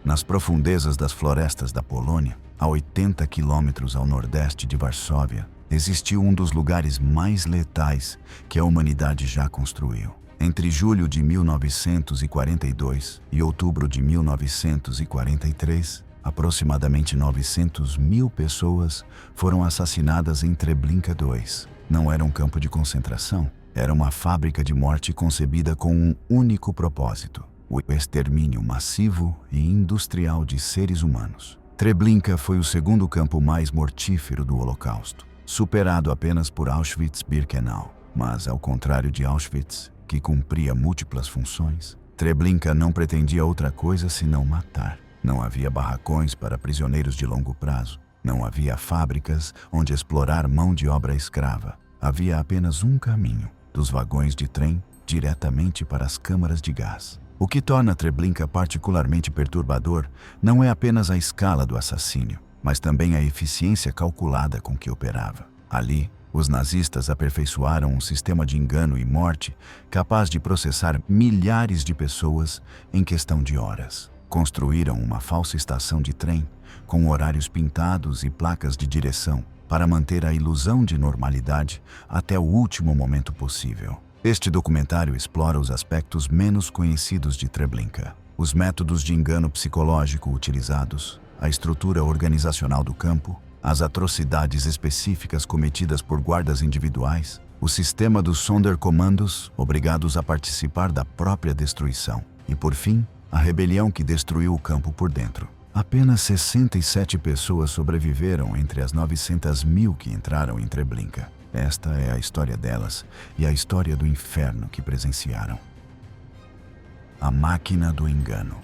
Nas profundezas das florestas da Polônia, a 80 quilômetros ao nordeste de Varsóvia, existiu um dos lugares mais letais que a humanidade já construiu. Entre julho de 1942 e outubro de 1943, aproximadamente 900 mil pessoas foram assassinadas em Treblinka II. Não era um campo de concentração, era uma fábrica de morte concebida com um único propósito: o extermínio massivo e industrial de seres humanos. Treblinka foi o segundo campo mais mortífero do Holocausto, superado apenas por Auschwitz-Birkenau. Mas, ao contrário de Auschwitz, que cumpria múltiplas funções, Treblinka não pretendia outra coisa senão matar. Não havia barracões para prisioneiros de longo prazo. Não havia fábricas onde explorar mão de obra escrava. Havia apenas um caminho: dos vagões de trem diretamente para as câmaras de gás. O que torna Treblinka particularmente perturbador não é apenas a escala do assassínio, mas também a eficiência calculada com que operava. Ali, os nazistas aperfeiçoaram um sistema de engano e morte capaz de processar milhares de pessoas em questão de horas. Construíram uma falsa estação de trem, com horários pintados e placas de direção, para manter a ilusão de normalidade até o último momento possível. Este documentário explora os aspectos menos conhecidos de Treblinka: os métodos de engano psicológico utilizados, a estrutura organizacional do campo, as atrocidades específicas cometidas por guardas individuais, o sistema dos Sonderkommandos, obrigados a participar da própria destruição, e, por fim, a rebelião que destruiu o campo por dentro. Apenas 67 pessoas sobreviveram entre as 900 mil que entraram em Treblinka. Esta é a história delas e a história do inferno que presenciaram. A máquina do engano.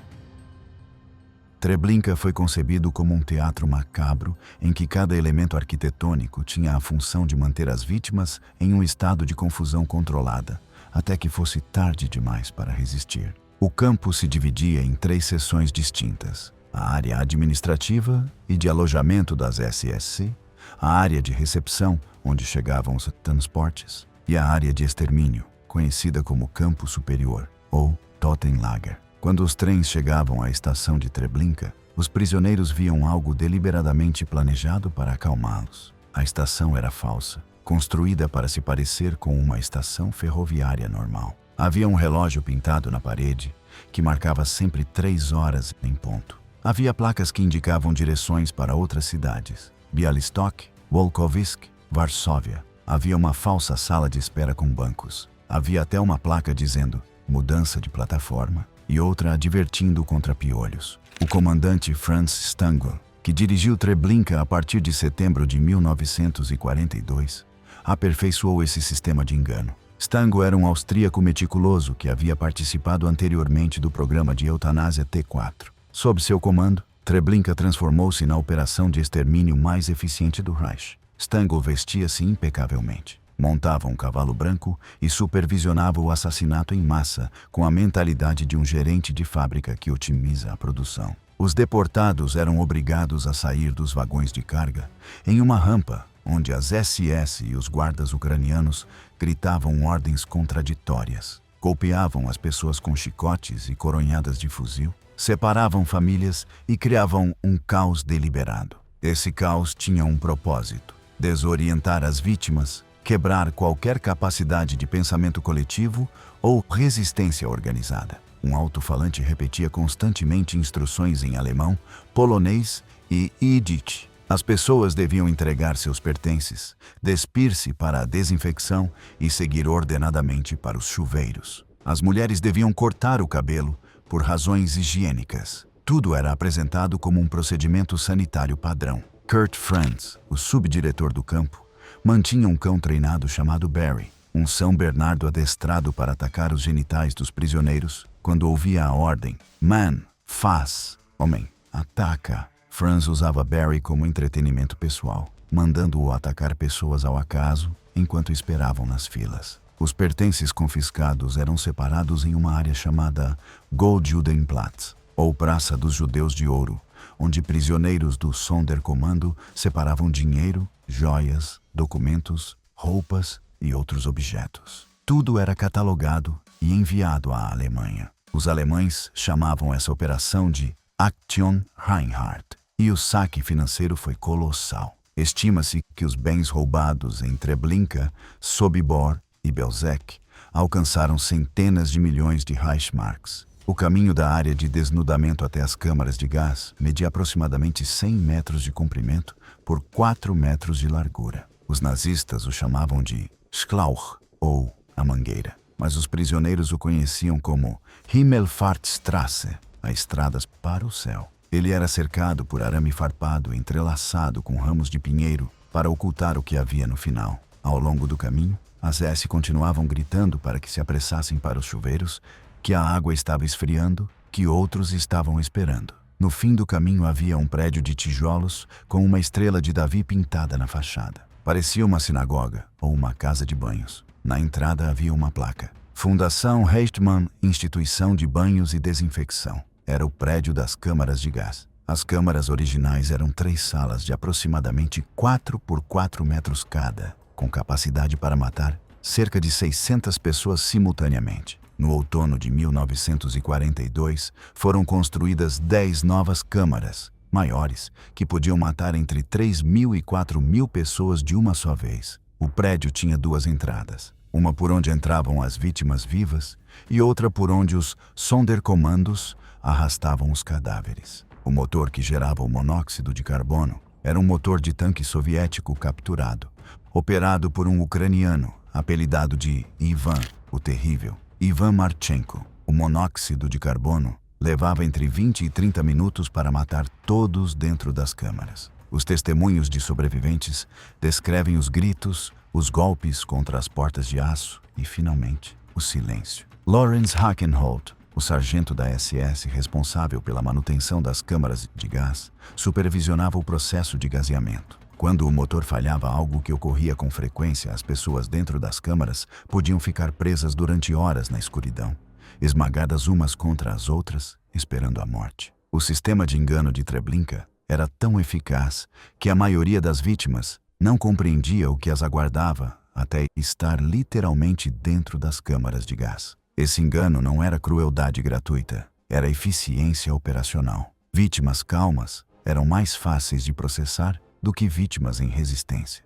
Treblinka foi concebido como um teatro macabro em que cada elemento arquitetônico tinha a função de manter as vítimas em um estado de confusão controlada, até que fosse tarde demais para resistir. O campo se dividia em 3 seções distintas: a área administrativa e de alojamento das SSC, a área de recepção, onde chegavam os transportes, e a área de extermínio, conhecida como Campo Superior, ou Totenlager. Quando os trens chegavam à estação de Treblinka, os prisioneiros viam algo deliberadamente planejado para acalmá-los. A estação era falsa, construída para se parecer com uma estação ferroviária normal. Havia um relógio pintado na parede, que marcava sempre 3 horas em ponto. Havia placas que indicavam direções para outras cidades: Białystok, Wolkowisk, Varsóvia. Havia uma falsa sala de espera com bancos. Havia até uma placa dizendo mudança de plataforma e outra advertindo contra piolhos. O comandante Franz Stangl, que dirigiu Treblinka a partir de setembro de 1942, aperfeiçoou esse sistema de engano. Stangl era um austríaco meticuloso que havia participado anteriormente do programa de eutanásia T4. Sob seu comando, Treblinka transformou-se na operação de extermínio mais eficiente do Reich. Stangl vestia-se impecavelmente, montava um cavalo branco e supervisionava o assassinato em massa com a mentalidade de um gerente de fábrica que otimiza a produção. Os deportados eram obrigados a sair dos vagões de carga em uma rampa onde as SS e os guardas ucranianos gritavam ordens contraditórias, golpeavam as pessoas com chicotes e coronhadas de fuzil, separavam famílias e criavam um caos deliberado. Esse caos tinha um propósito: desorientar as vítimas, quebrar qualquer capacidade de pensamento coletivo ou resistência organizada. Um alto-falante repetia constantemente instruções em alemão, polonês e Yiddish. As pessoas deviam entregar seus pertences, despir-se para a desinfecção e seguir ordenadamente para os chuveiros. As mulheres deviam cortar o cabelo por razões higiênicas. Tudo era apresentado como um procedimento sanitário padrão. Kurt Franz, o subdiretor do campo, mantinha um cão treinado chamado Barry, um São Bernardo adestrado para atacar os genitais dos prisioneiros quando ouvia a ordem: "Man, faz! Homem, ataca!" Franz usava Barry como entretenimento pessoal, mandando-o atacar pessoas ao acaso enquanto esperavam nas filas. Os pertences confiscados eram separados em uma área chamada Goldjudenplatz, ou Praça dos Judeus de Ouro, onde prisioneiros do Sonderkommando separavam dinheiro, joias, documentos, roupas e outros objetos. Tudo era catalogado e enviado à Alemanha. Os alemães chamavam essa operação de Action Reinhardt, e o saque financeiro foi colossal. Estima-se que os bens roubados em Treblinka, Sobibor e Belzec alcançaram centenas de milhões de Reichsmarks. O caminho da área de desnudamento até as câmaras de gás media aproximadamente 100 metros de comprimento por 4 metros de largura. Os nazistas o chamavam de Schlauch, ou a mangueira, mas os prisioneiros o conheciam como Himmelfahrtstrasse, a estrada para o céu. Ele era cercado por arame farpado entrelaçado com ramos de pinheiro para ocultar o que havia no final. Ao longo do caminho, as SS continuavam gritando para que se apressassem para os chuveiros, que a água estava esfriando, que outros estavam esperando. No fim do caminho havia um prédio de tijolos com uma estrela de Davi pintada na fachada. Parecia uma sinagoga ou uma casa de banhos. Na entrada havia uma placa: Fundação Reichsmann, Instituição de Banhos e Desinfecção. Era o prédio das câmaras de gás. As câmaras originais eram 3 salas de aproximadamente 4 por 4 metros cada, com capacidade para matar cerca de 600 pessoas simultaneamente. No outono de 1942, foram construídas 10 novas câmaras, maiores, que podiam matar entre 3.000 e 4.000 pessoas de uma só vez. O prédio tinha 2 entradas, uma por onde entravam as vítimas vivas e outra por onde os Sonderkommandos arrastavam os cadáveres. O motor que gerava o monóxido de carbono era um motor de tanque soviético capturado, operado por um ucraniano, apelidado de Ivan, o Terrível, Ivan Marchenko. O monóxido de carbono levava entre 20 e 30 minutos para matar todos dentro das câmaras. Os testemunhos de sobreviventes descrevem os gritos, os golpes contra as portas de aço e, finalmente, o silêncio. Lawrence Hackenholt, o sargento da SS responsável pela manutenção das câmaras de gás, supervisionava o processo de gaseamento. Quando o motor falhava, algo que ocorria com frequência, as pessoas dentro das câmaras podiam ficar presas durante horas na escuridão, esmagadas umas contra as outras, esperando a morte. O sistema de engano de Treblinka era tão eficaz que a maioria das vítimas não compreendia o que as aguardava até estar literalmente dentro das câmaras de gás. Esse engano não era crueldade gratuita, era eficiência operacional. Vítimas calmas eram mais fáceis de processar do que vítimas em resistência.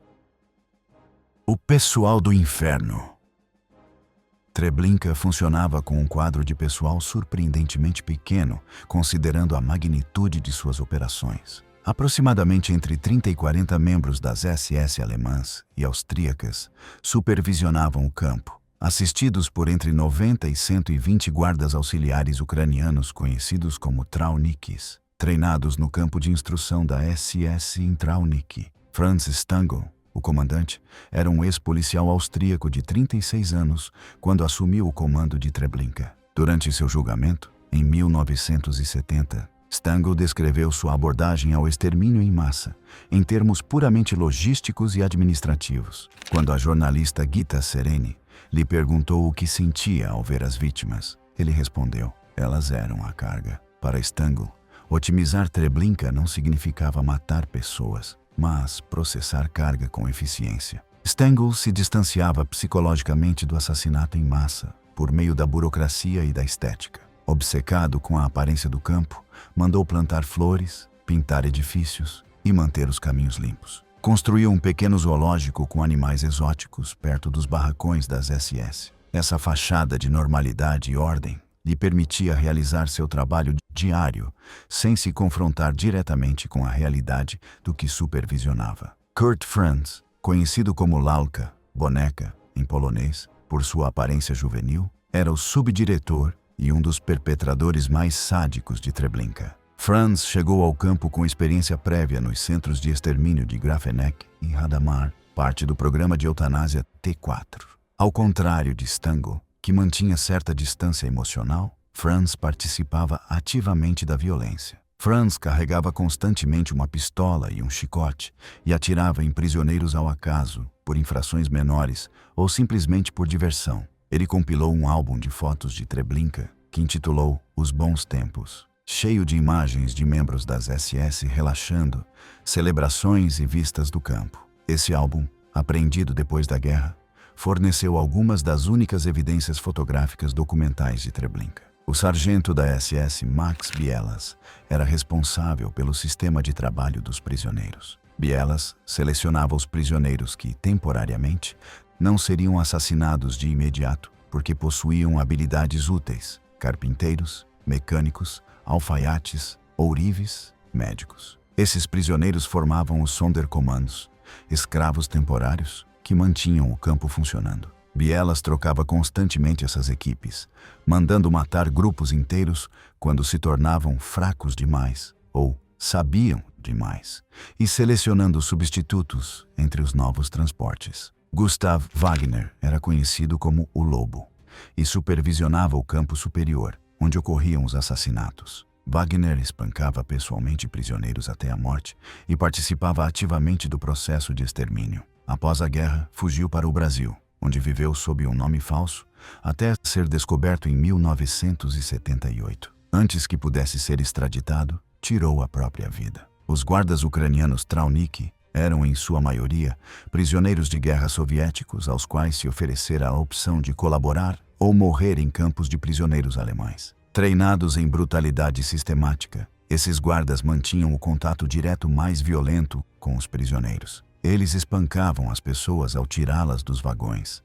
O pessoal do inferno. Treblinka funcionava com um quadro de pessoal surpreendentemente pequeno, considerando a magnitude de suas operações. Aproximadamente entre 30 e 40 membros das SS alemãs e austríacas supervisionavam o campo, assistidos por entre 90 e 120 guardas auxiliares ucranianos conhecidos como Traunikis, treinados no campo de instrução da SS em Trauniki. Franz Stangl, o comandante, era um ex-policial austríaco de 36 anos quando assumiu o comando de Treblinka. Durante seu julgamento, em 1970, Stangl descreveu sua abordagem ao extermínio em massa, em termos puramente logísticos e administrativos. Quando a jornalista Gita Sereni lhe perguntou o que sentia ao ver as vítimas, ele respondeu: elas eram a carga. Para Stangl, otimizar Treblinka não significava matar pessoas, mas processar carga com eficiência. Stangl se distanciava psicologicamente do assassinato em massa por meio da burocracia e da estética. Obcecado com a aparência do campo, mandou plantar flores, pintar edifícios e manter os caminhos limpos. Construiu um pequeno zoológico com animais exóticos perto dos barracões das SS. Essa fachada de normalidade e ordem lhe permitia realizar seu trabalho diário, sem se confrontar diretamente com a realidade do que supervisionava. Kurt Franz, conhecido como Lalka, boneca, em polonês, por sua aparência juvenil, era o subdiretor e um dos perpetradores mais sádicos de Treblinka. Franz chegou ao campo com experiência prévia nos centros de extermínio de Grafeneck e Hadamar, parte do programa de eutanásia T4. Ao contrário de Stangl, que mantinha certa distância emocional, Franz participava ativamente da violência. Franz carregava constantemente uma pistola e um chicote e atirava em prisioneiros ao acaso, por infrações menores ou simplesmente por diversão. Ele compilou um álbum de fotos de Treblinka que intitulou Os Bons Tempos, cheio de imagens de membros das SS relaxando, celebrações e vistas do campo. Esse álbum, apreendido depois da guerra, forneceu algumas das únicas evidências fotográficas documentais de Treblinka. O sargento da SS, Max Bielas, era responsável pelo sistema de trabalho dos prisioneiros. Bielas selecionava os prisioneiros que, temporariamente, não seriam assassinados de imediato porque possuíam habilidades úteis: carpinteiros, mecânicos, alfaiates, ourives, médicos. Esses prisioneiros formavam os Sonderkommandos, escravos temporários que mantinham o campo funcionando. Bielas trocava constantemente essas equipes, mandando matar grupos inteiros quando se tornavam fracos demais ou sabiam demais, e selecionando substitutos entre os novos transportes. Gustav Wagner era conhecido como o Lobo e supervisionava o campo superior, onde ocorriam os assassinatos. Wagner espancava pessoalmente prisioneiros até a morte e participava ativamente do processo de extermínio. Após a guerra, fugiu para o Brasil, onde viveu sob um nome falso, até ser descoberto em 1978. Antes que pudesse ser extraditado, tirou a própria vida. Os guardas ucranianos Traunik eram, em sua maioria, prisioneiros de guerra soviéticos aos quais se oferecera a opção de colaborar ou morrer em campos de prisioneiros alemães. Treinados em brutalidade sistemática, esses guardas mantinham o contato direto mais violento com os prisioneiros. Eles espancavam as pessoas ao tirá-las dos vagões,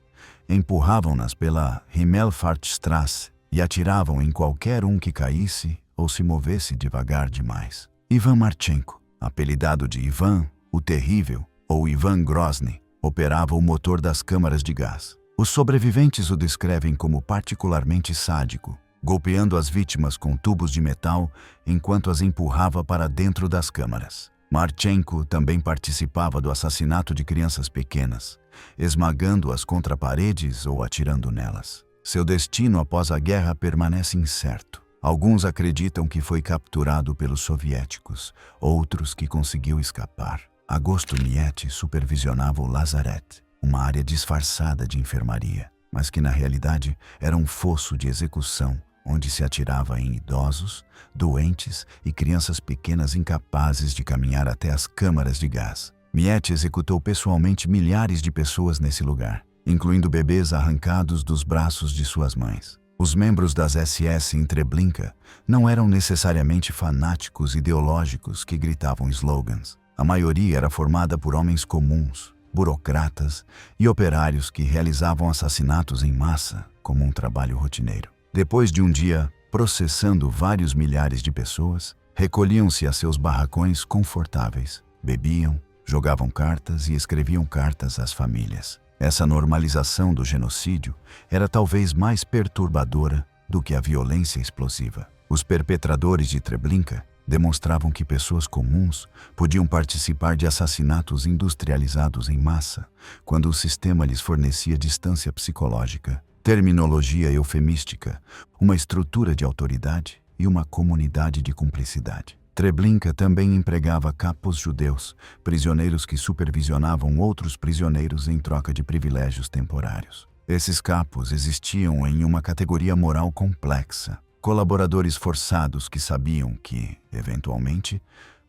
empurravam-nas pela Himmelfahrtstrasse e atiravam em qualquer um que caísse ou se movesse devagar demais. Ivan Marchenko, apelidado de Ivan, o Terrível, ou Ivan Grozny, operava o motor das câmaras de gás. Os sobreviventes o descrevem como particularmente sádico, golpeando as vítimas com tubos de metal enquanto as empurrava para dentro das câmaras. Marchenko também participava do assassinato de crianças pequenas, esmagando-as contra paredes ou atirando nelas. Seu destino após a guerra permanece incerto. Alguns acreditam que foi capturado pelos soviéticos, outros que conseguiu escapar. Agosto Miette supervisionava o Lazaret, uma área disfarçada de enfermaria, mas que na realidade era um fosso de execução, onde se atirava em idosos, doentes e crianças pequenas incapazes de caminhar até as câmaras de gás. Miette executou pessoalmente milhares de pessoas nesse lugar, incluindo bebês arrancados dos braços de suas mães. Os membros das SS em Treblinka não eram necessariamente fanáticos ideológicos que gritavam slogans. A maioria era formada por homens comuns, burocratas e operários que realizavam assassinatos em massa como um trabalho rotineiro. Depois de um dia processando vários milhares de pessoas, recolhiam-se a seus barracões confortáveis, bebiam, jogavam cartas e escreviam cartas às famílias. Essa normalização do genocídio era talvez mais perturbadora do que a violência explosiva. Os perpetradores de Treblinka demonstravam que pessoas comuns podiam participar de assassinatos industrializados em massa quando o sistema lhes fornecia distância psicológica, terminologia eufemística, uma estrutura de autoridade e uma comunidade de cumplicidade. Treblinka também empregava capos judeus, prisioneiros que supervisionavam outros prisioneiros em troca de privilégios temporários. Esses capos existiam em uma categoria moral complexa, colaboradores forçados que sabiam que, eventualmente,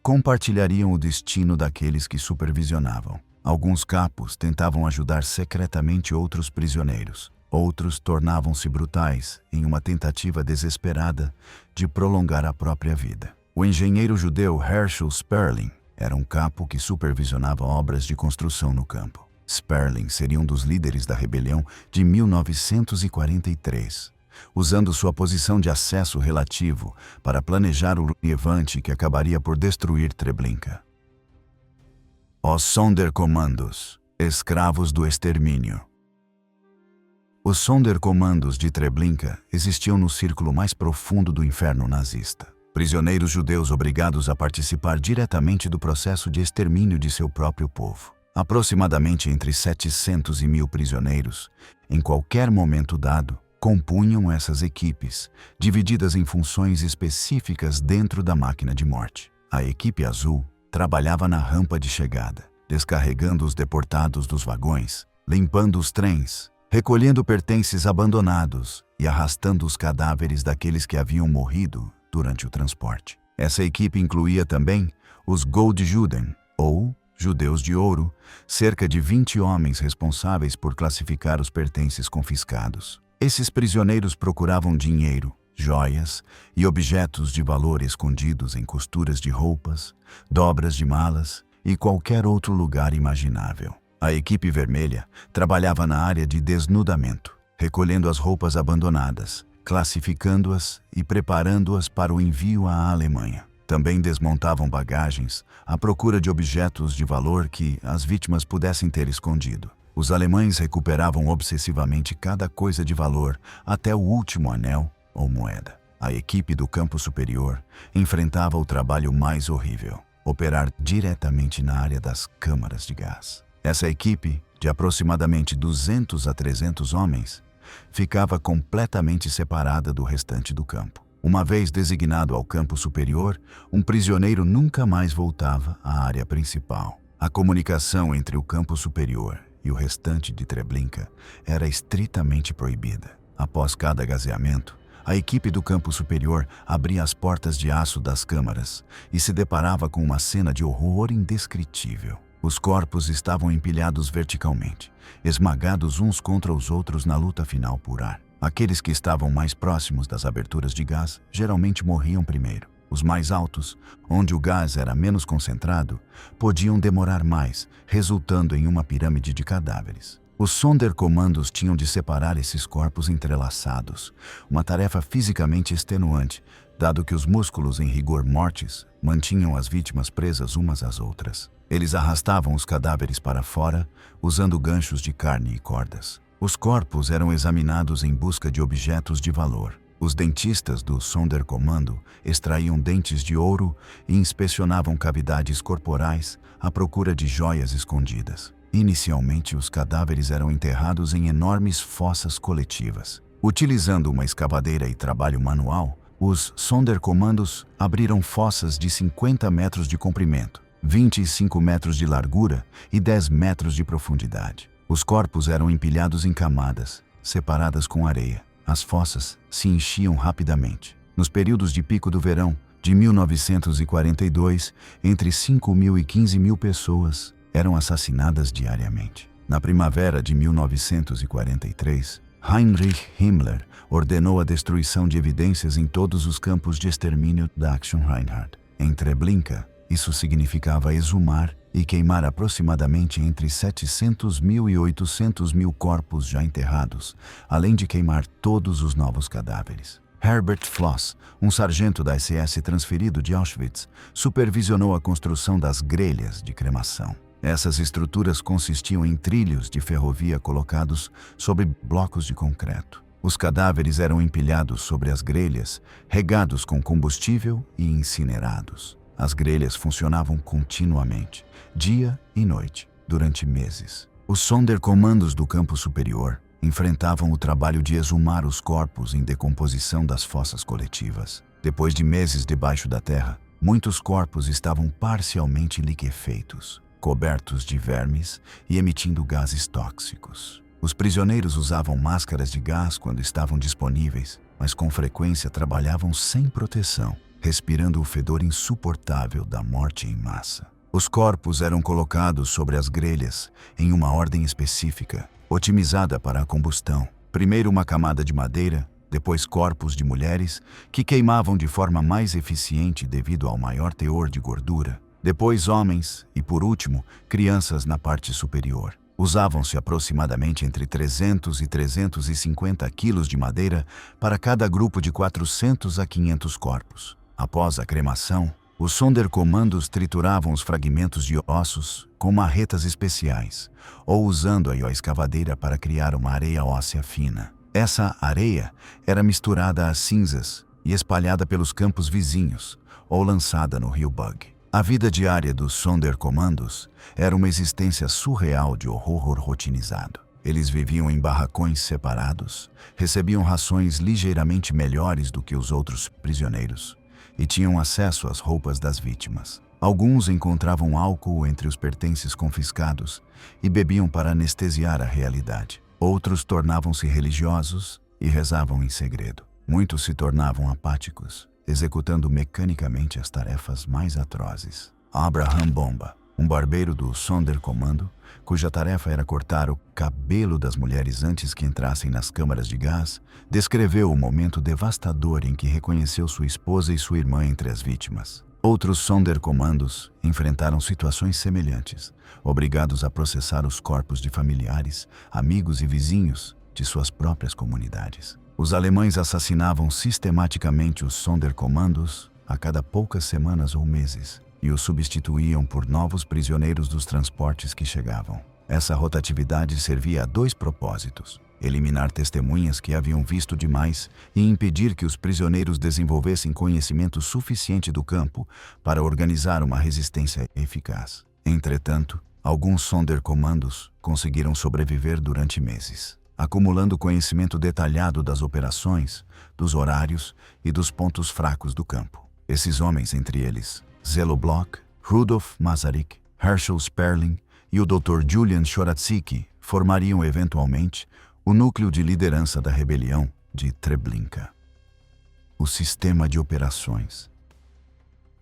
compartilhariam o destino daqueles que supervisionavam. Alguns capos tentavam ajudar secretamente outros prisioneiros. Outros tornavam-se brutais em uma tentativa desesperada de prolongar a própria vida. O engenheiro judeu Herschel Sperling era um capo que supervisionava obras de construção no campo. Sperling seria um dos líderes da rebelião de 1943, usando sua posição de acesso relativo para planejar o levante que acabaria por destruir Treblinka. Os Sonderkommandos, escravos do extermínio. Os Sonderkommandos de Treblinka existiam no círculo mais profundo do inferno nazista. Prisioneiros judeus obrigados a participar diretamente do processo de extermínio de seu próprio povo. Aproximadamente entre 700 e 1000 prisioneiros, em qualquer momento dado, compunham essas equipes, divididas em funções específicas dentro da máquina de morte. A equipe azul trabalhava na rampa de chegada, descarregando os deportados dos vagões, limpando os trens, recolhendo pertences abandonados e arrastando os cadáveres daqueles que haviam morrido durante o transporte. Essa equipe incluía também os Goldjuden, ou judeus de ouro, cerca de 20 homens responsáveis por classificar os pertences confiscados. Esses prisioneiros procuravam dinheiro, joias e objetos de valor escondidos em costuras de roupas, dobras de malas e qualquer outro lugar imaginável. A equipe vermelha trabalhava na área de desnudamento, recolhendo as roupas abandonadas, classificando-as e preparando-as para o envio à Alemanha. Também desmontavam bagagens à procura de objetos de valor que as vítimas pudessem ter escondido. Os alemães recuperavam obsessivamente cada coisa de valor, até o último anel ou moeda. A equipe do campo superior enfrentava o trabalho mais horrível: operar diretamente na área das câmaras de gás. Essa equipe, de aproximadamente 200 a 300 homens, ficava completamente separada do restante do campo. Uma vez designado ao campo superior, um prisioneiro nunca mais voltava à área principal. A comunicação entre o campo superior e o restante de Treblinka era estritamente proibida. Após cada gaseamento, a equipe do campo superior abria as portas de aço das câmaras e se deparava com uma cena de horror indescritível. Os corpos estavam empilhados verticalmente, esmagados uns contra os outros na luta final por ar. Aqueles que estavam mais próximos das aberturas de gás geralmente morriam primeiro. Os mais altos, onde o gás era menos concentrado, podiam demorar mais, resultando em uma pirâmide de cadáveres. Os Sonderkommandos tinham de separar esses corpos entrelaçados, uma tarefa fisicamente extenuante, dado que os músculos em rigor mortis mantinham as vítimas presas umas às outras. Eles arrastavam os cadáveres para fora, usando ganchos de carne e cordas. Os corpos eram examinados em busca de objetos de valor. Os dentistas do Sonderkommando extraíam dentes de ouro e inspecionavam cavidades corporais à procura de joias escondidas. Inicialmente, os cadáveres eram enterrados em enormes fossas coletivas. Utilizando uma escavadeira e trabalho manual, os Sonderkommandos abriram fossas de 50 metros de comprimento, 25 metros de largura e 10 metros de profundidade. Os corpos eram empilhados em camadas, separadas com areia. As fossas se enchiam rapidamente. Nos períodos de pico do verão de 1942, entre 5.000 e 15.000 pessoas eram assassinadas diariamente. Na primavera de 1943, Heinrich Himmler ordenou a destruição de evidências em todos os campos de extermínio da Action Reinhardt. Em Treblinka, isso significava exumar e queimar aproximadamente entre 700.000 e 800.000 corpos já enterrados, além de queimar todos os novos cadáveres. Herbert Floss, um sargento da SS transferido de Auschwitz, supervisionou a construção das grelhas de cremação. Essas estruturas consistiam em trilhos de ferrovia colocados sobre blocos de concreto. Os cadáveres eram empilhados sobre as grelhas, regados com combustível e incinerados. As grelhas funcionavam continuamente, dia e noite, durante meses. Os Sonderkommandos do campo superior enfrentavam o trabalho de exumar os corpos em decomposição das fossas coletivas. Depois de meses debaixo da terra, muitos corpos estavam parcialmente liquefeitos, cobertos de vermes e emitindo gases tóxicos. Os prisioneiros usavam máscaras de gás quando estavam disponíveis, mas com frequência trabalhavam sem proteção, respirando o fedor insuportável da morte em massa. Os corpos eram colocados sobre as grelhas em uma ordem específica, otimizada para a combustão. Primeiro uma camada de madeira, depois corpos de mulheres, que queimavam de forma mais eficiente devido ao maior teor de gordura. Depois homens e, por último, crianças na parte superior. Usavam-se aproximadamente entre 300 e 350 quilos de madeira para cada grupo de 400 a 500 corpos. Após a cremação, os Sonderkommandos trituravam os fragmentos de ossos com marretas especiais, ou usando a escavadeira para criar uma areia óssea fina. Essa areia era misturada às cinzas e espalhada pelos campos vizinhos, ou lançada no rio Bug. A vida diária dos Sonderkommandos era uma existência surreal de horror rotinizado. Eles viviam em barracões separados, recebiam rações ligeiramente melhores do que os outros prisioneiros e tinham acesso às roupas das vítimas. Alguns encontravam álcool entre os pertences confiscados e bebiam para anestesiar a realidade. Outros tornavam-se religiosos e rezavam em segredo. Muitos se tornavam apáticos, executando mecanicamente as tarefas mais atrozes. Abraham Bomba, Um barbeiro do Sonderkommando, cuja tarefa era cortar o cabelo das mulheres antes que entrassem nas câmaras de gás, descreveu o momento devastador em que reconheceu sua esposa e sua irmã entre as vítimas. Outros Sonderkommandos enfrentaram situações semelhantes, obrigados a processar os corpos de familiares, amigos e vizinhos de suas próprias comunidades. Os alemães assassinavam sistematicamente os Sonderkommandos a cada poucas semanas ou meses, e os substituíam por novos prisioneiros dos transportes que chegavam. Essa rotatividade servia a dois propósitos: eliminar testemunhas que haviam visto demais e impedir que os prisioneiros desenvolvessem conhecimento suficiente do campo para organizar uma resistência eficaz. Entretanto, alguns Sonderkommandos conseguiram sobreviver durante meses, acumulando conhecimento detalhado das operações, dos horários e dos pontos fracos do campo. Esses homens, entre eles Zelo Bloch, Rudolf Masaryk, Herschel Sperling e o Dr. Julian Choratsky, formariam eventualmente o núcleo de liderança da rebelião de Treblinka. O sistema de operações.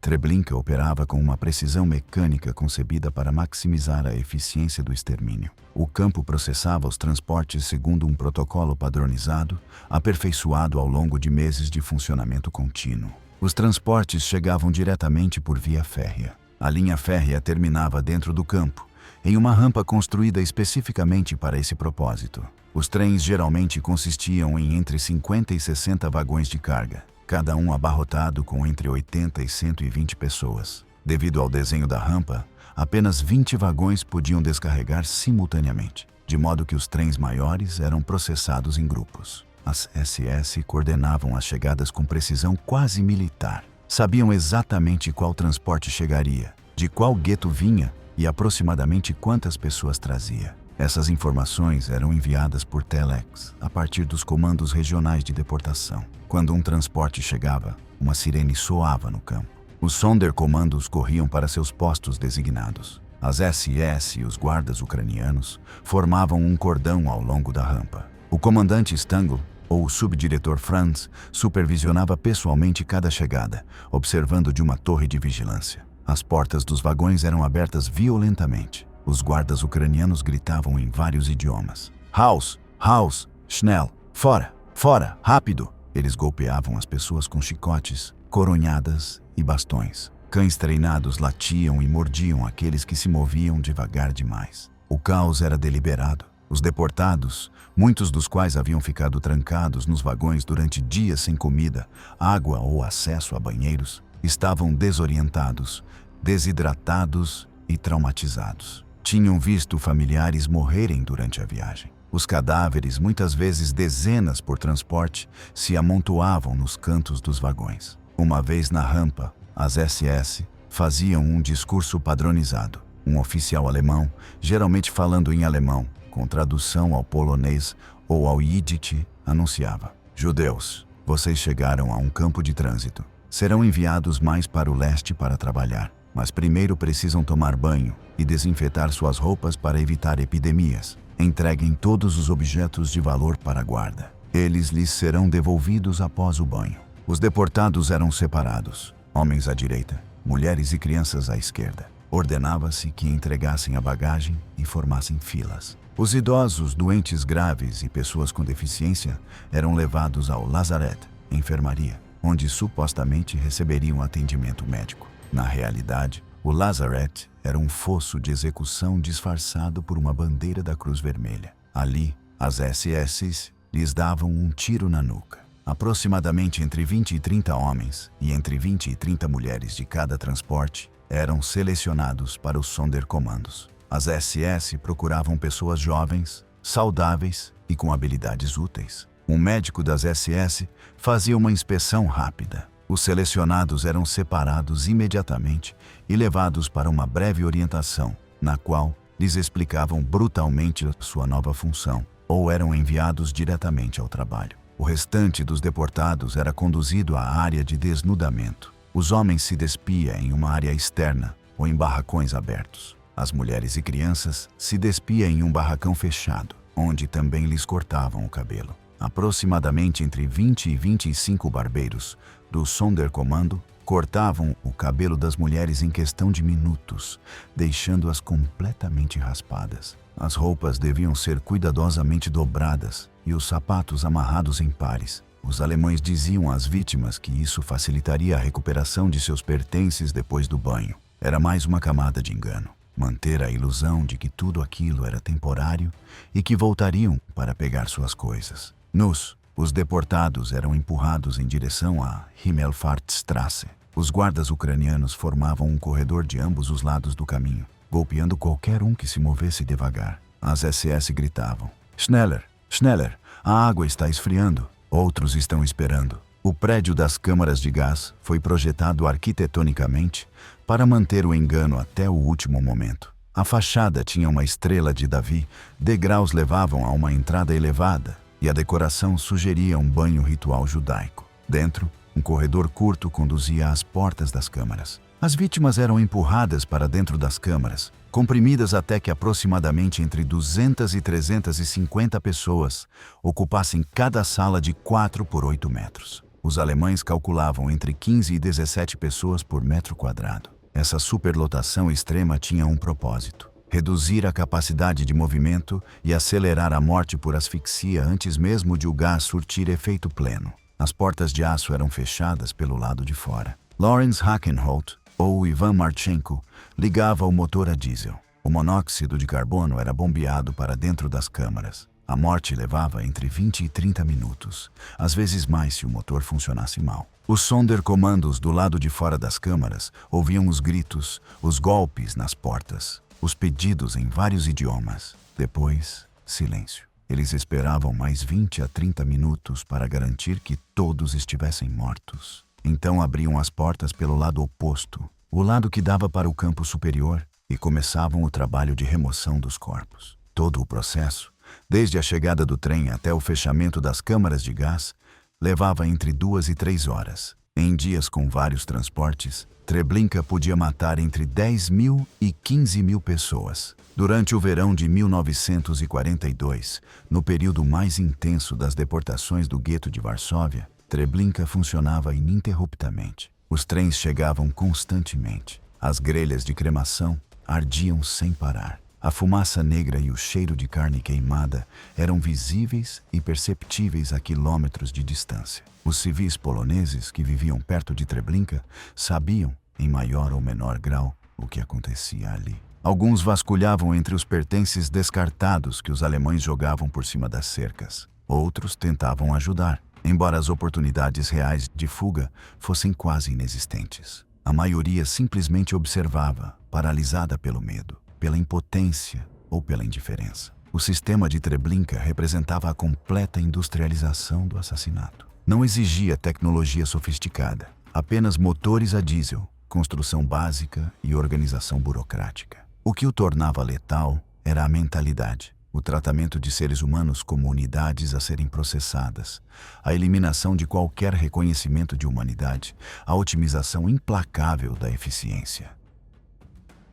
Treblinka operava com uma precisão mecânica concebida para maximizar a eficiência do extermínio. O campo processava os transportes segundo um protocolo padronizado, aperfeiçoado ao longo de meses de funcionamento contínuo. Os transportes chegavam diretamente por via férrea. A linha férrea terminava dentro do campo, em uma rampa construída especificamente para esse propósito. Os trens geralmente consistiam em entre 50 e 60 vagões de carga, cada um abarrotado com entre 80 e 120 pessoas. Devido ao desenho da rampa, apenas 20 vagões podiam descarregar simultaneamente, de modo que os trens maiores eram processados em grupos. As SS coordenavam as chegadas com precisão quase militar. Sabiam exatamente qual transporte chegaria, de qual gueto vinha e aproximadamente quantas pessoas trazia. Essas informações eram enviadas por telex a partir dos comandos regionais de deportação. Quando um transporte chegava, uma sirene soava no campo. Os Sonderkommandos corriam para seus postos designados. As SS e os guardas ucranianos formavam um cordão ao longo da rampa. O comandante Stangl, ou o subdiretor Franz, supervisionava pessoalmente cada chegada, observando de uma torre de vigilância. As portas dos vagões eram abertas violentamente. Os guardas ucranianos gritavam em vários idiomas. Haus! Haus! Schnell! Fora! Fora! Rápido! Eles golpeavam as pessoas com chicotes, coronhadas e bastões. Cães treinados latiam e mordiam aqueles que se moviam devagar demais. O caos era deliberado. Os deportados, muitos dos quais haviam ficado trancados nos vagões durante dias sem comida, água ou acesso a banheiros, estavam desorientados, desidratados e traumatizados. Tinham visto familiares morrerem durante a viagem. Os cadáveres, muitas vezes dezenas por transporte, se amontoavam nos cantos dos vagões. Uma vez na rampa, as SS faziam um discurso padronizado. Um oficial alemão, geralmente falando em alemão, com tradução ao polonês ou ao Yiddish, anunciava: Judeus, vocês chegaram a um campo de trânsito. Serão enviados mais para o leste para trabalhar, mas primeiro precisam tomar banho e desinfetar suas roupas para evitar epidemias. Entreguem todos os objetos de valor para a guarda. Eles lhes serão devolvidos após o banho. Os deportados eram separados, homens à direita, mulheres e crianças à esquerda. Ordenava-se que entregassem a bagagem e formassem filas. Os idosos, doentes graves e pessoas com deficiência eram levados ao lazaret, enfermaria, onde supostamente receberiam atendimento médico. Na realidade, o lazaret era um fosso de execução disfarçado por uma bandeira da Cruz Vermelha. Ali, as SS lhes davam um tiro na nuca. Aproximadamente entre 20 e 30 homens e entre 20 e 30 mulheres de cada transporte eram selecionados para os Sonderkommandos. As SS procuravam pessoas jovens, saudáveis e com habilidades úteis. Um médico das SS fazia uma inspeção rápida. Os selecionados eram separados imediatamente e levados para uma breve orientação, na qual lhes explicavam brutalmente sua nova função, ou eram enviados diretamente ao trabalho. O restante dos deportados era conduzido à área de desnudamento. Os homens se despiam em uma área externa ou em barracões abertos. As mulheres e crianças se despiam em um barracão fechado, onde também lhes cortavam o cabelo. Aproximadamente entre 20 e 25 barbeiros do Sonderkommando cortavam o cabelo das mulheres em questão de minutos, deixando-as completamente raspadas. As roupas deviam ser cuidadosamente dobradas e os sapatos amarrados em pares. Os alemães diziam às vítimas que isso facilitaria a recuperação de seus pertences depois do banho. Era mais uma camada de engano. Manter a ilusão de que tudo aquilo era temporário e que voltariam para pegar suas coisas. Nus, os deportados eram empurrados em direção à Himmelfahrtstraße. Os guardas ucranianos formavam um corredor de ambos os lados do caminho, golpeando qualquer um que se movesse devagar. As SS gritavam: "Schneller, schneller, a água está esfriando." Outros estão esperando. O prédio das câmaras de gás foi projetado arquitetonicamente para manter o engano até o último momento. A fachada tinha uma estrela de Davi, degraus levavam a uma entrada elevada e a decoração sugeria um banho ritual judaico. Dentro, um corredor curto conduzia às portas das câmaras. As vítimas eram empurradas para dentro das câmaras, comprimidas até que aproximadamente entre 200 e 350 pessoas ocupassem cada sala de 4 por 8 metros. Os alemães calculavam entre 15 e 17 pessoas por metro quadrado. Essa superlotação extrema tinha um propósito: reduzir a capacidade de movimento e acelerar a morte por asfixia antes mesmo de o gás surtir efeito pleno. As portas de aço eram fechadas pelo lado de fora. Lawrence Hackenholt, ou Ivan Marchenko, ligava o motor a diesel. O monóxido de carbono era bombeado para dentro das câmaras. A morte levava entre 20 e 30 minutos, às vezes mais se o motor funcionasse mal. Os Sonderkommandos do lado de fora das câmaras ouviam os gritos, os golpes nas portas, os pedidos em vários idiomas. Depois, silêncio. Eles esperavam mais 20 a 30 minutos para garantir que todos estivessem mortos. Então abriam as portas pelo lado oposto, o lado que dava para o campo superior, e começavam o trabalho de remoção dos corpos. Todo o processo, desde a chegada do trem até o fechamento das câmaras de gás, levava entre 2 e 3 horas. Em dias com vários transportes, Treblinka podia matar entre 10.000 e 15.000 pessoas. Durante o verão de 1942, no período mais intenso das deportações do gueto de Varsóvia, Treblinka funcionava ininterruptamente. Os trens chegavam constantemente. As grelhas de cremação ardiam sem parar. A fumaça negra e o cheiro de carne queimada eram visíveis e perceptíveis a quilômetros de distância. Os civis poloneses que viviam perto de Treblinka sabiam, em maior ou menor grau, o que acontecia ali. Alguns vasculhavam entre os pertences descartados que os alemães jogavam por cima das cercas. Outros tentavam ajudar, embora as oportunidades reais de fuga fossem quase inexistentes. A maioria simplesmente observava, paralisada pelo medo, pela impotência ou pela indiferença. O sistema de Treblinka representava a completa industrialização do assassinato. Não exigia tecnologia sofisticada, apenas motores a diesel, construção básica e organização burocrática. O que o tornava letal era a mentalidade, o tratamento de seres humanos como unidades a serem processadas, a eliminação de qualquer reconhecimento de humanidade, a otimização implacável da eficiência.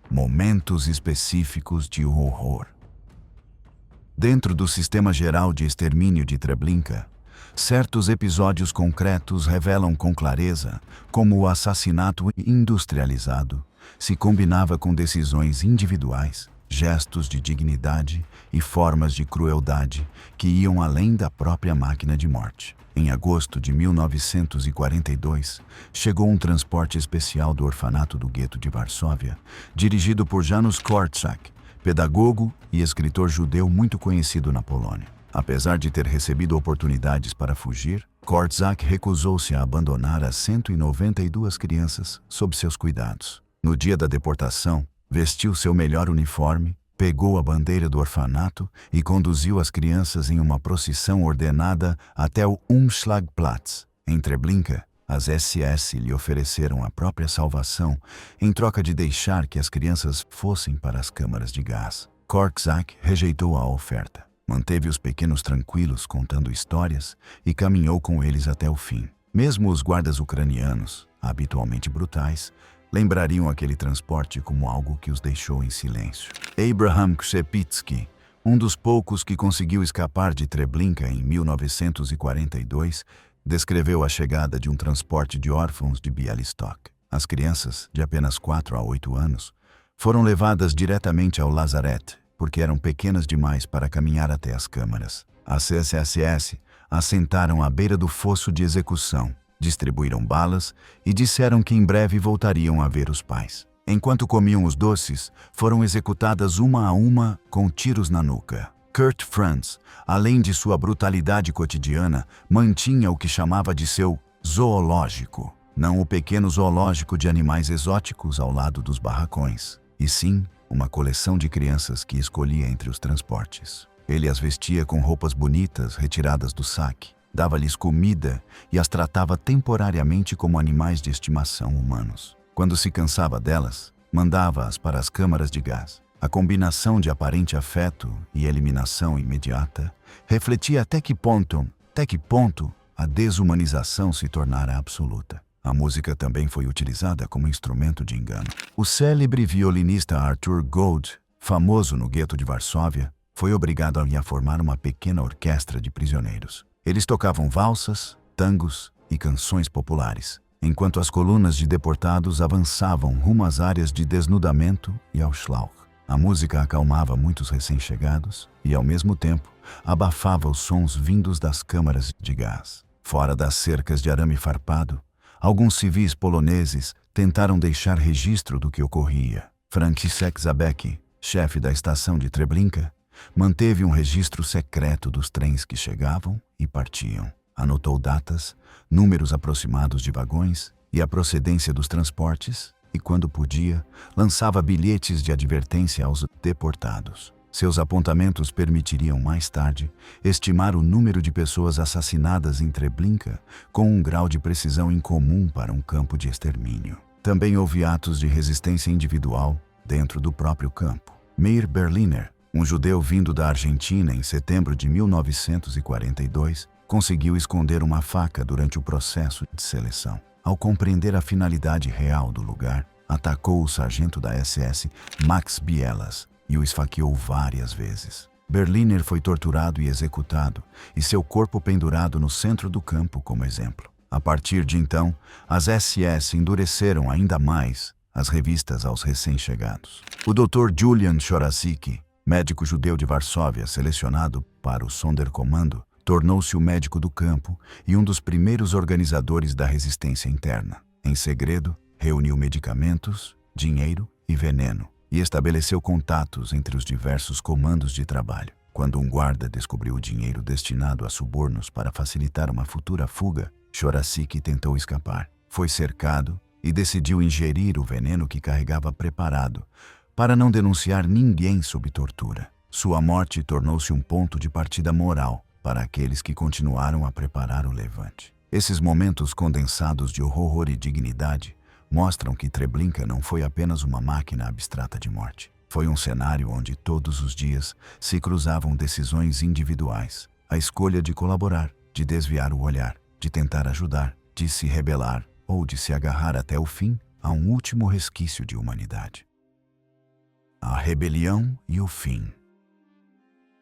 Momentos específicos de horror. Dentro do sistema geral de extermínio de Treblinka, certos episódios concretos revelam com clareza como o assassinato industrializado se combinava com decisões individuais, gestos de dignidade e formas de crueldade que iam além da própria máquina de morte. Em agosto de 1942, chegou um transporte especial do orfanato do gueto de Varsóvia, dirigido por Janusz Korczak, pedagogo e escritor judeu muito conhecido na Polônia. Apesar de ter recebido oportunidades para fugir, Korczak recusou-se a abandonar as 192 crianças sob seus cuidados. No dia da deportação, vestiu seu melhor uniforme, pegou a bandeira do orfanato e conduziu as crianças em uma procissão ordenada até o Umschlagplatz. Em Treblinka, as SS lhe ofereceram a própria salvação em troca de deixar que as crianças fossem para as câmaras de gás. Korczak rejeitou a oferta, manteve os pequenos tranquilos contando histórias e caminhou com eles até o fim. Mesmo os guardas ucranianos, habitualmente brutais, lembrariam aquele transporte como algo que os deixou em silêncio. Abraham Krzepicki, um dos poucos que conseguiu escapar de Treblinka em 1942, descreveu a chegada de um transporte de órfãos de Bialystok. As crianças, de apenas 4 a 8 anos, foram levadas diretamente ao lazaret, porque eram pequenas demais para caminhar até as câmaras. As CSS assentaram à beira do fosso de execução, distribuíram balas e disseram que em breve voltariam a ver os pais. Enquanto comiam os doces, foram executadas uma a uma com tiros na nuca. Kurt Franz, além de sua brutalidade cotidiana, mantinha o que chamava de seu zoológico. Não o pequeno zoológico de animais exóticos ao lado dos barracões, e sim uma coleção de crianças que escolhia entre os transportes. Ele as vestia com roupas bonitas retiradas do saque, dava-lhes comida e as tratava temporariamente como animais de estimação humanos. Quando se cansava delas, mandava-as para as câmaras de gás. A combinação de aparente afeto e eliminação imediata refletia até que ponto a desumanização se tornara absoluta. A música também foi utilizada como instrumento de engano. O célebre violinista Arthur Gold, famoso no gueto de Varsóvia, foi obrigado a formar uma pequena orquestra de prisioneiros. Eles tocavam valsas, tangos e canções populares, enquanto as colunas de deportados avançavam rumo às áreas de desnudamento e ao Schlauch. A música acalmava muitos recém-chegados e, ao mesmo tempo, abafava os sons vindos das câmaras de gás. Fora das cercas de arame farpado, alguns civis poloneses tentaram deixar registro do que ocorria. Franciszek Zabecki, chefe da estação de Treblinka, manteve um registro secreto dos trens que chegavam e partiam. Anotou datas, números aproximados de vagões e a procedência dos transportes e, quando podia, lançava bilhetes de advertência aos deportados. Seus apontamentos permitiriam, mais tarde, estimar o número de pessoas assassinadas em Treblinka com um grau de precisão incomum para um campo de extermínio. Também houve atos de resistência individual dentro do próprio campo. Meir Berliner, um judeu vindo da Argentina em setembro de 1942, conseguiu esconder uma faca durante o processo de seleção. Ao compreender a finalidade real do lugar, atacou o sargento da SS, Max Bielas, e o esfaqueou várias vezes. Berliner foi torturado e executado, e seu corpo pendurado no centro do campo como exemplo. A partir de então, as SS endureceram ainda mais as revistas aos recém-chegados. O Dr. Julian Chorasiki, médico judeu de Varsóvia selecionado para o Sonderkommando, tornou-se o médico do campo e um dos primeiros organizadores da resistência interna. Em segredo, reuniu medicamentos, dinheiro e veneno e estabeleceu contatos entre os diversos comandos de trabalho. Quando um guarda descobriu o dinheiro destinado a subornos para facilitar uma futura fuga, Chorasiki tentou escapar. Foi cercado e decidiu ingerir o veneno que carregava preparado para não denunciar ninguém sob tortura. Sua morte tornou-se um ponto de partida moral para aqueles que continuaram a preparar o levante. Esses momentos condensados de horror e dignidade mostram que Treblinka não foi apenas uma máquina abstrata de morte. Foi um cenário onde todos os dias se cruzavam decisões individuais. A escolha de colaborar, de desviar o olhar, de tentar ajudar, de se rebelar ou de se agarrar até o fim a um último resquício de humanidade. A rebelião e o fim.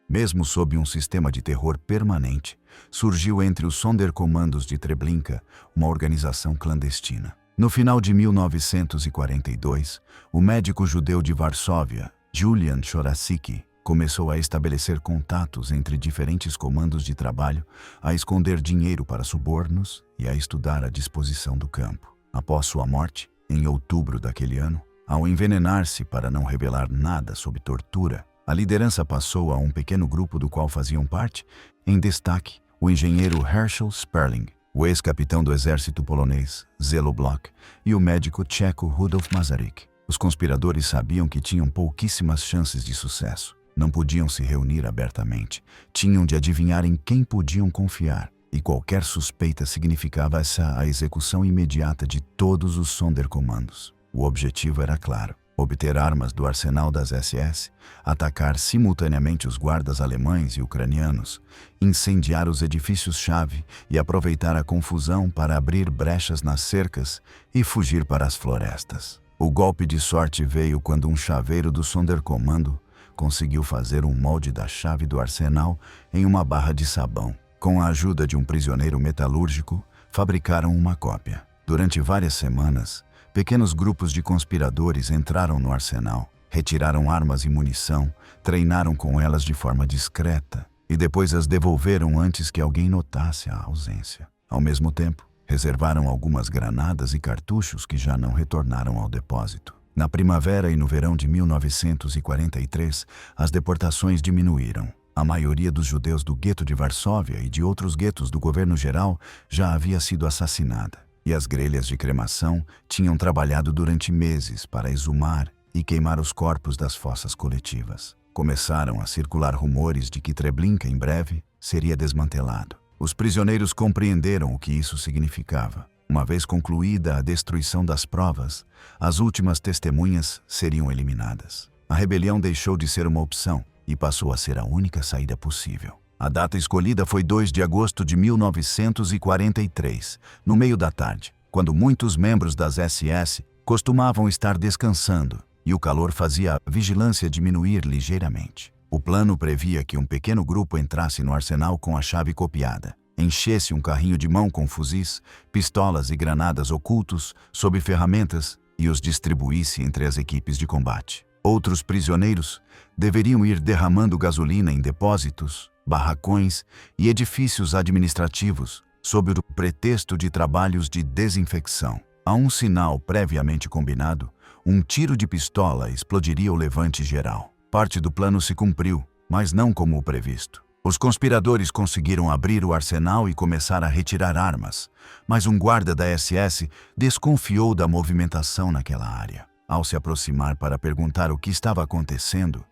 Mesmo sob um sistema de terror permanente, surgiu entre os Sonderkommandos de Treblinka uma organização clandestina. No final de 1942, o médico judeu de Varsóvia, Julian Chorasiki, começou a estabelecer contatos entre diferentes comandos de trabalho, a esconder dinheiro para subornos e a estudar a disposição do campo. Após sua morte, em outubro daquele ano, ao envenenar-se para não revelar nada sob tortura, a liderança passou a um pequeno grupo do qual faziam parte, em destaque, o engenheiro Herschel Sperling, o ex-capitão do exército polonês Zelo Bloch e o médico tcheco Rudolf Masaryk. Os conspiradores sabiam que tinham pouquíssimas chances de sucesso. Não podiam se reunir abertamente. Tinham de adivinhar em quem podiam confiar. E qualquer suspeita significava a execução imediata de todos os Sonderkommandos. O objetivo era claro: obter armas do arsenal das SS, atacar simultaneamente os guardas alemães e ucranianos, incendiar os edifícios-chave e aproveitar a confusão para abrir brechas nas cercas e fugir para as florestas. O golpe de sorte veio quando um chaveiro do Sonderkommando conseguiu fazer um molde da chave do arsenal em uma barra de sabão. Com a ajuda de um prisioneiro metalúrgico, fabricaram uma cópia. Durante várias semanas, pequenos grupos de conspiradores entraram no arsenal, retiraram armas e munição, treinaram com elas de forma discreta e depois as devolveram antes que alguém notasse a ausência. Ao mesmo tempo, reservaram algumas granadas e cartuchos que já não retornaram ao depósito. Na primavera e no verão de 1943, as deportações diminuíram. A maioria dos judeus do gueto de Varsóvia e de outros guetos do governo geral já havia sido assassinada, e as grelhas de cremação tinham trabalhado durante meses para exumar e queimar os corpos das fossas coletivas. Começaram a circular rumores de que Treblinka em breve seria desmantelado. Os prisioneiros compreenderam o que isso significava. Uma vez concluída a destruição das provas, as últimas testemunhas seriam eliminadas. A rebelião deixou de ser uma opção e passou a ser a única saída possível. A data escolhida foi 2 de agosto de 1943, no meio da tarde, quando muitos membros das SS costumavam estar descansando e o calor fazia a vigilância diminuir ligeiramente. O plano previa que um pequeno grupo entrasse no arsenal com a chave copiada, enchesse um carrinho de mão com fuzis, pistolas e granadas ocultos sob ferramentas e os distribuísse entre as equipes de combate. Outros prisioneiros deveriam ir derramando gasolina em depósitos, barracões e edifícios administrativos sob o pretexto de trabalhos de desinfecção. A um sinal previamente combinado, um tiro de pistola explodiria o levante geral. Parte do plano se cumpriu, mas não como o previsto. Os conspiradores conseguiram abrir o arsenal e começar a retirar armas, mas um guarda da SS desconfiou da movimentação naquela área. Ao se aproximar para perguntar o que estava acontecendo,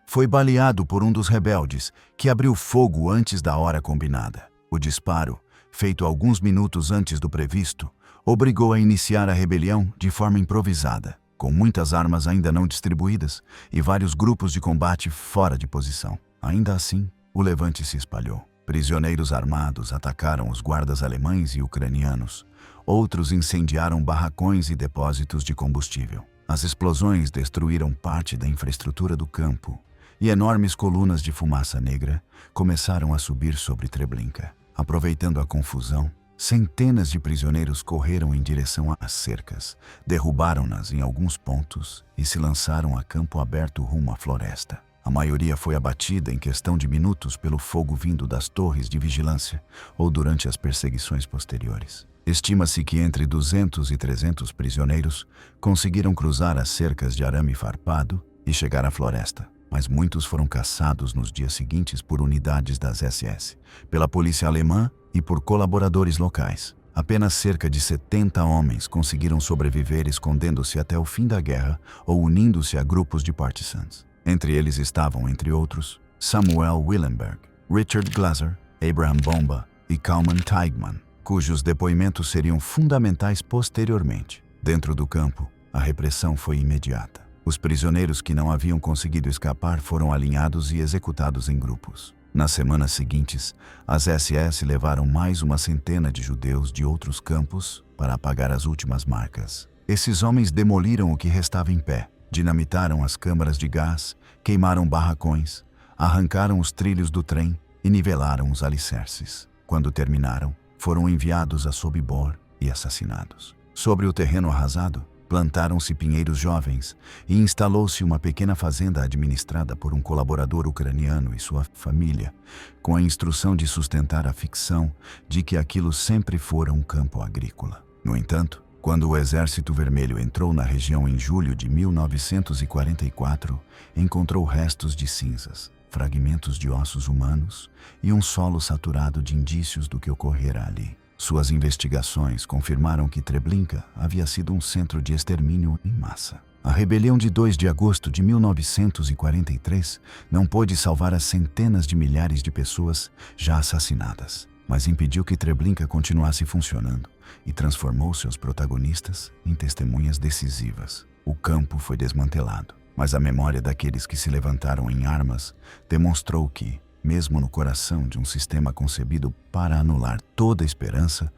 foi baleado por um dos rebeldes, que abriu fogo antes da hora combinada. O disparo, feito alguns minutos antes do previsto, obrigou a iniciar a rebelião de forma improvisada, com muitas armas ainda não distribuídas e vários grupos de combate fora de posição. Ainda assim, o levante se espalhou. Prisioneiros armados atacaram os guardas alemães e ucranianos. Outros incendiaram barracões e depósitos de combustível. As explosões destruíram parte da infraestrutura do campo e enormes colunas de fumaça negra começaram a subir sobre Treblinka. Aproveitando a confusão, centenas de prisioneiros correram em direção às cercas, derrubaram-nas em alguns pontos e se lançaram a campo aberto rumo à floresta. A maioria foi abatida em questão de minutos pelo fogo vindo das torres de vigilância ou durante as perseguições posteriores. Estima-se que entre 200 e 300 prisioneiros conseguiram cruzar as cercas de arame farpado e chegar à floresta, mas muitos foram caçados nos dias seguintes por unidades das SS, pela polícia alemã e por colaboradores locais. Apenas cerca de 70 homens conseguiram sobreviver escondendo-se até o fim da guerra ou unindo-se a grupos de partisans. Entre eles estavam, entre outros, Samuel Willenberg, Richard Glaser, Abraham Bomba e Kalman Teigmann, cujos depoimentos seriam fundamentais posteriormente. Dentro do campo, a repressão foi imediata. Os prisioneiros que não haviam conseguido escapar foram alinhados e executados em grupos. Nas semanas seguintes, as SS levaram mais uma centena de judeus de outros campos para apagar as últimas marcas. Esses homens demoliram o que restava em pé, dinamitaram as câmaras de gás, queimaram barracões, arrancaram os trilhos do trem e nivelaram os alicerces. Quando terminaram, foram enviados a Sobibor e assassinados. Sobre o terreno arrasado, plantaram-se pinheiros jovens e instalou-se uma pequena fazenda administrada por um colaborador ucraniano e sua família, com a instrução de sustentar a ficção de que aquilo sempre fora um campo agrícola. No entanto, quando o Exército Vermelho entrou na região em julho de 1944, encontrou restos de cinzas, fragmentos de ossos humanos e um solo saturado de indícios do que ocorrera ali. Suas investigações confirmaram que Treblinka havia sido um centro de extermínio em massa. A rebelião de 2 de agosto de 1943 não pôde salvar as centenas de milhares de pessoas já assassinadas, mas impediu que Treblinka continuasse funcionando e transformou seus protagonistas em testemunhas decisivas. O campo foi desmantelado, mas a memória daqueles que se levantaram em armas demonstrou que, mesmo no coração de um sistema concebido para anular toda esperança,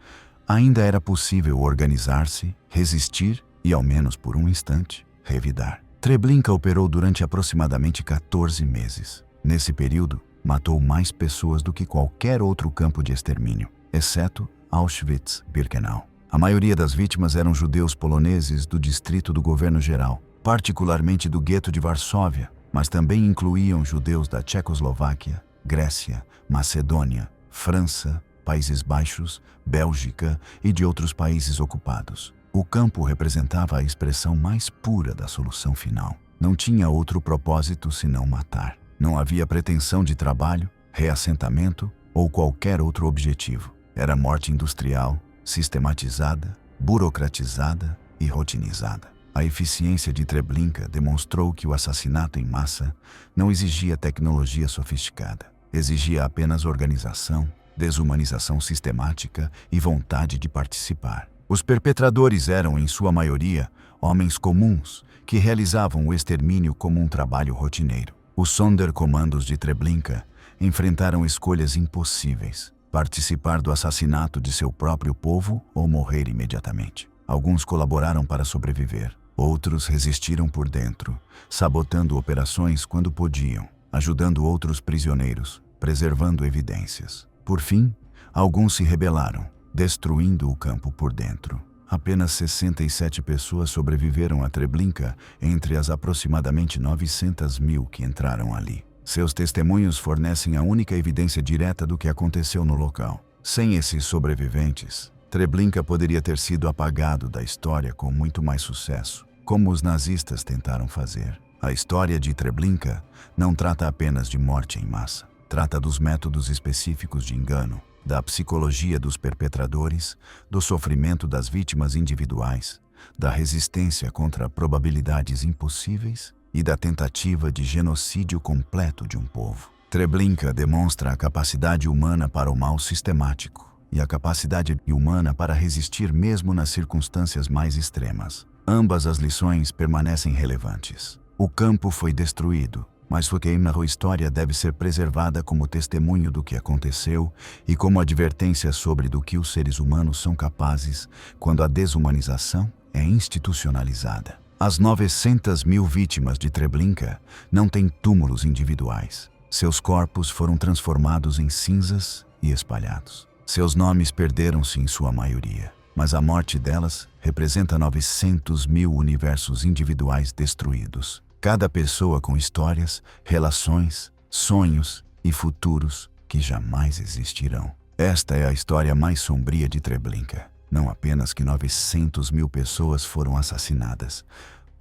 ainda era possível organizar-se, resistir e, ao menos por um instante, revidar. Treblinka operou durante aproximadamente 14 meses. Nesse período, matou mais pessoas do que qualquer outro campo de extermínio, exceto Auschwitz-Birkenau. A maioria das vítimas eram judeus poloneses do distrito do governo geral, particularmente do gueto de Varsóvia, mas também incluíam judeus da Tchecoslováquia, Grécia, Macedônia, França, Países Baixos, Bélgica e de outros países ocupados. O campo representava a expressão mais pura da solução final. Não tinha outro propósito senão matar. Não havia pretensão de trabalho, reassentamento ou qualquer outro objetivo. Era morte industrial, sistematizada, burocratizada e rotinizada. A eficiência de Treblinka demonstrou que o assassinato em massa não exigia tecnologia sofisticada. Exigia apenas organização, desumanização sistemática e vontade de participar. Os perpetradores eram, em sua maioria, homens comuns que realizavam o extermínio como um trabalho rotineiro. Os Sonderkommandos de Treblinka enfrentaram escolhas impossíveis: participar do assassinato de seu próprio povo ou morrer imediatamente. Alguns colaboraram para sobreviver. Outros resistiram por dentro, sabotando operações quando podiam, ajudando outros prisioneiros, preservando evidências. Por fim, alguns se rebelaram, destruindo o campo por dentro. Apenas 67 pessoas sobreviveram a Treblinka entre as aproximadamente 900.000 que entraram ali. Seus testemunhos fornecem a única evidência direta do que aconteceu no local. Sem esses sobreviventes, Treblinka poderia ter sido apagado da história com muito mais sucesso, como os nazistas tentaram fazer. A história de Treblinka não trata apenas de morte em massa. Trata dos métodos específicos de engano, da psicologia dos perpetradores, do sofrimento das vítimas individuais, da resistência contra probabilidades impossíveis e da tentativa de genocídio completo de um povo. Treblinka demonstra a capacidade humana para o mal sistemático e a capacidade humana para resistir mesmo nas circunstâncias mais extremas. Ambas as lições permanecem relevantes. O campo foi destruído, mas sua história deve ser preservada como testemunho do que aconteceu e como advertência sobre do que os seres humanos são capazes quando a desumanização é institucionalizada. As 900.000 vítimas de Treblinka não têm túmulos individuais. Seus corpos foram transformados em cinzas e espalhados. Seus nomes perderam-se em sua maioria, mas a morte delas representa 900.000 universos individuais destruídos. Cada pessoa com histórias, relações, sonhos e futuros que jamais existirão. Esta é a história mais sombria de Treblinka. Não apenas que 900.000 pessoas foram assassinadas,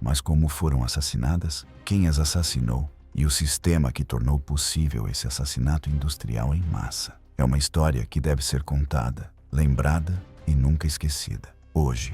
mas como foram assassinadas, quem as assassinou e o sistema que tornou possível esse assassinato industrial em massa. É uma história que deve ser contada, lembrada e nunca esquecida. Hoje,